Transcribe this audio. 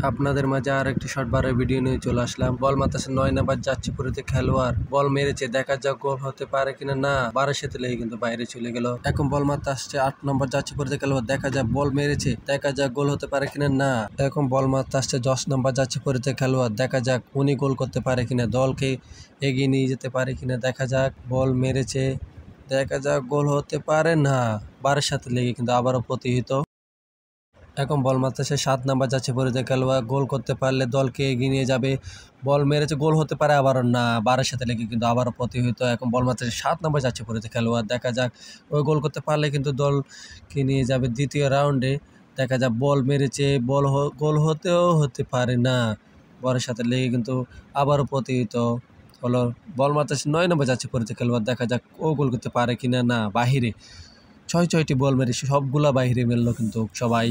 আপনাদের মাঝে আর একটি শর্টবারের ভিডিও নিয়ে চলে আসলাম। বল মারতেছে 9 নাম্বার যাচ্ছিপুরিতে খেলোয়াড়, বল মেরেছে, দেখা যাক গোল হতে পারে কিনা। না, বারের সাথে লেগে কিন্তু বাইরে চলে গেল। এখন বল মারতে আসছে 8 নম্বর যাচ্ছিপুরিতে খেলোয়াড়, দেখা যাক বল মেরেছে, দেখা যাক গোল হতে পারে কিনা। না, এখন বল মারতে আসছে 10 নম্বর যাচ্ছিপুরিতে খেলোয়াড়, দেখা যাক উনি গোল করতে পারে কিনা, দলকে এগিয়ে নিয়ে যেতে পারে কিনা। দেখা যাক বল মেরেছে, দেখা যাক গোল হতে পারে। না, বারের সাথে লেগে কিন্তু আবারও প্রতিহিত। এখন বল মারতেছে 7 নাম্বার যাচ্ছিপুরিতে খেলোয়াড়, গোল করতে পারলে দলকে এগিয়ে নিয়ে যাবে। বল মেরেছে, গোল হতে পারে আবারও। না, বারের সাথে লেগে কিন্তু আবারও প্রতিহিত। এখন বল মারতেছে 7 নাম্বার যাচ্ছিপুরিতে খেলোয়াড়, দেখা যাক ওই গোল করতে পারলে কিন্তু দলকে নিয়ে যাবে দ্বিতীয় রাউন্ডে। দেখা যাক বল মেরেছে, গোল হতেও হতে পারে। না, বলের সাথে লেগে কিন্তু আবারও প্রতিহিত হলো। বল মারতেছে 9 নম্বর যাচ্ছিপুরিতে খেলোয়াড়, দেখা যাক ও গোল করতে পারে কিনা। না, বাহিরে 6টি বল মেরেছে, সবগুলা বাহিরে মেরলো কিন্তু সবাই।